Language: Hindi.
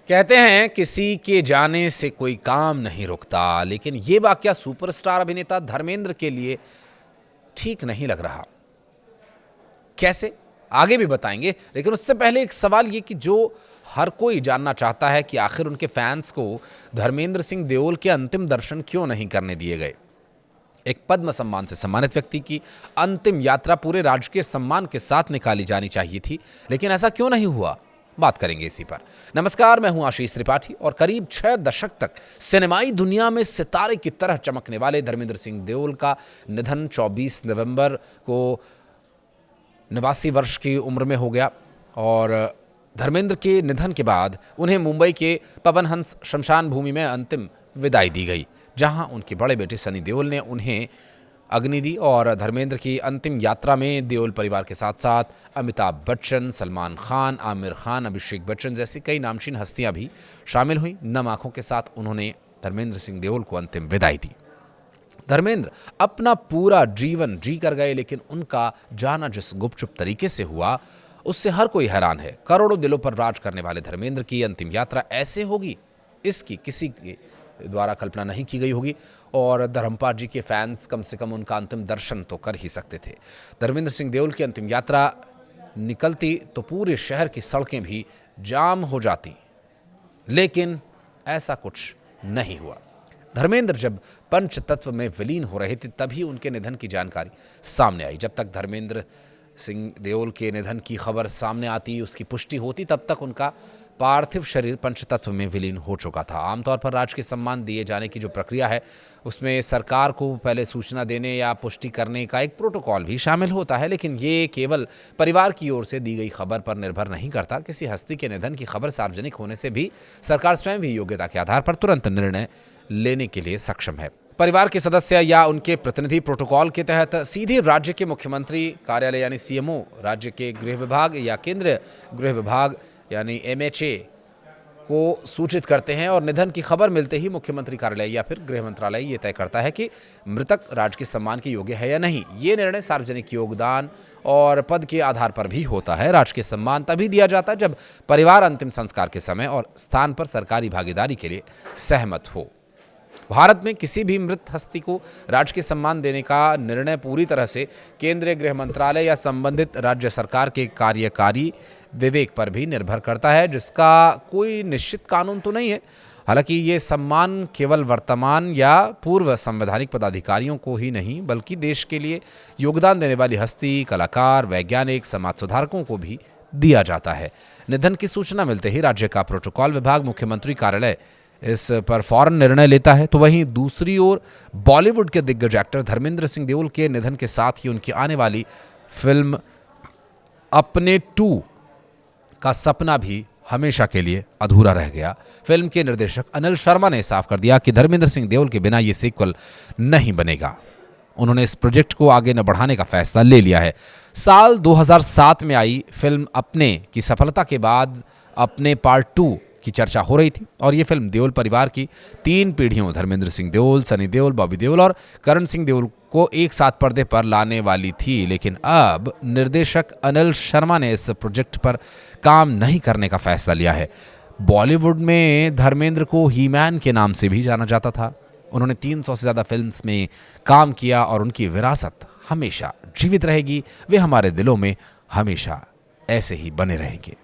कहते हैं किसी के जाने से कोई काम नहीं रुकता, लेकिन ये वाकया सुपरस्टार अभिनेता धर्मेंद्र के लिए ठीक नहीं लग रहा। कैसे, आगे भी बताएंगे, लेकिन उससे पहले एक सवाल ये कि जो हर कोई जानना चाहता है कि आखिर उनके फैंस को धर्मेंद्र सिंह देओल के अंतिम दर्शन क्यों नहीं करने दिए गए। एक पद्म सम्मान से सम्मानित व्यक्ति की अंतिम यात्रा पूरे राजकीय सम्मान के साथ निकाली जानी चाहिए थी, लेकिन ऐसा क्यों नहीं हुआ, बात करेंगे इसी पर। नमस्कार, मैं हूं आशीष त्रिपाठी और करीब 6 दशक तक सिनेमाई दुनिया में सितारे की तरह चमकने वाले धर्मेंद्र सिंह देओल का निधन 24 नवंबर को 89 वर्ष की उम्र में हो गया। और धर्मेंद्र के निधन के बाद उन्हें मुंबई के पवन हंस शमशान भूमि में अंतिम विदाई दी गई, जहां उनके बड़े बेटे सनी देओल ने उन्हें अग्नि दी। और धर्मेंद्र की अंतिम यात्रा में देओल परिवार के साथ साथ अमिताभ बच्चन, सलमान खान, आमिर खान, अभिषेक बच्चन जैसी कई नामचीन हस्तियां भी शामिल हुई। नम आंखों के साथ उन्होंने धर्मेंद्र सिंह देओल को अंतिम विदाई दी। धर्मेंद्र अपना पूरा जीवन जी कर गए, लेकिन उनका जाना जिस गुपचुप तरीके से हुआ उससे हर कोई हैरान है। करोड़ों दिलों पर राज करने वाले धर्मेंद्र की अंतिम यात्रा ऐसे होगी, इसकी किसी के द्वारा कल्पना नहीं की गई होगी। और धर्मपाल जी के फैंस कम से कम उनका अंतिम दर्शन तो कर ही सकते थे। धर्मेंद्र सिंह देओल की अंतिम यात्रा निकलती तो पूरे शहर की सड़कें भी जाम हो जाती, लेकिन ऐसा कुछ नहीं हुआ। धर्मेंद्र जब पंच तत्व में विलीन हो रहे थे तभी उनके निधन की जानकारी सामने आई। जब तक धर्मेंद्र सिंह देओल के निधन की खबर सामने आती, उसकी पुष्टि होती, तब तक उनका पार्थिव शरीर पंचतत्व में विलीन हो चुका था। आमतौर पर राजकीय सम्मान दिए जाने की जो प्रक्रिया है उसमें सरकार को पहले सूचना देने या पुष्टि करने का एक प्रोटोकॉल भी शामिल होता है, लेकिन ये केवल परिवार की ओर से दी गई खबर पर निर्भर नहीं करता। किसी हस्ती के निधन की खबर सार्वजनिक होने से भी सरकार स्वयं भी योग्यता के आधार पर तुरंत निर्णय लेने के लिए सक्षम है। परिवार के सदस्य या उनके प्रतिनिधि प्रोटोकॉल के तहत सीधे राज्य के मुख्यमंत्री कार्यालय यानी सीएमओ, राज्य के गृह विभाग या केंद्रीय गृह विभाग यानी एमएचए को सूचित करते हैं, और निधन की खबर मिलते ही मुख्यमंत्री कार्यालय या फिर गृह मंत्रालय ये तय करता है कि मृतक राजकीय सम्मान के योग्य है या नहीं। ये निर्णय सार्वजनिक योगदान और पद के आधार पर भी होता है। राजकीय सम्मान तभी दिया जाता है जब परिवार अंतिम संस्कार के समय और स्थान पर सरकारी भागीदारी के लिए सहमत हो। भारत में किसी भी मृत हस्ती को राजकीय सम्मान देने का निर्णय पूरी तरह से केंद्रीय गृह मंत्रालय या संबंधित राज्य सरकार के कार्यकारी विवेक पर भी निर्भर करता है, जिसका कोई निश्चित कानून तो नहीं है। हालांकि ये सम्मान केवल वर्तमान या पूर्व संवैधानिक पदाधिकारियों को ही नहीं, बल्कि देश के लिए योगदान देने वाली हस्ती, कलाकार, वैज्ञानिक, समाज सुधारकों को भी दिया जाता है। निधन की सूचना मिलते ही राज्य का प्रोटोकॉल विभाग, मुख्यमंत्री कार्यालय इस पर फौरन निर्णय लेता है। तो वहीं दूसरी ओर बॉलीवुड के दिग्गज एक्टर धर्मेंद्र सिंह देओल के निधन के साथ ही उनकी आने वाली फिल्म अपने 2 का सपना भी हमेशा के लिए अधूरा रह गया। फिल्म के निर्देशक अनिल शर्मा ने साफ कर दिया कि धर्मेंद्र सिंह देओल के बिना ये सीक्वल नहीं बनेगा। उन्होंने इस प्रोजेक्ट को आगे न बढ़ाने का फैसला ले लिया है। साल 2007 में आई फिल्म अपने की सफलता के बाद अपने पार्ट 2 की चर्चा हो रही थी, और ये फिल्म देओल परिवार की 3 पीढ़ियों धर्मेंद्र सिंह देओल, सनी देओल, बॉबी देओल और करण सिंह देओल को एक साथ पर्दे पर लाने वाली थी। लेकिन अब निर्देशक अनिल शर्मा ने इस प्रोजेक्ट पर काम नहीं करने का फैसला लिया है। बॉलीवुड में धर्मेंद्र को ही मैन के नाम से भी जाना जाता था। उन्होंने 300 से ज़्यादा फिल्म्स में काम किया और उनकी विरासत हमेशा जीवित रहेगी। वे हमारे दिलों में हमेशा ऐसे ही बने रहेंगे।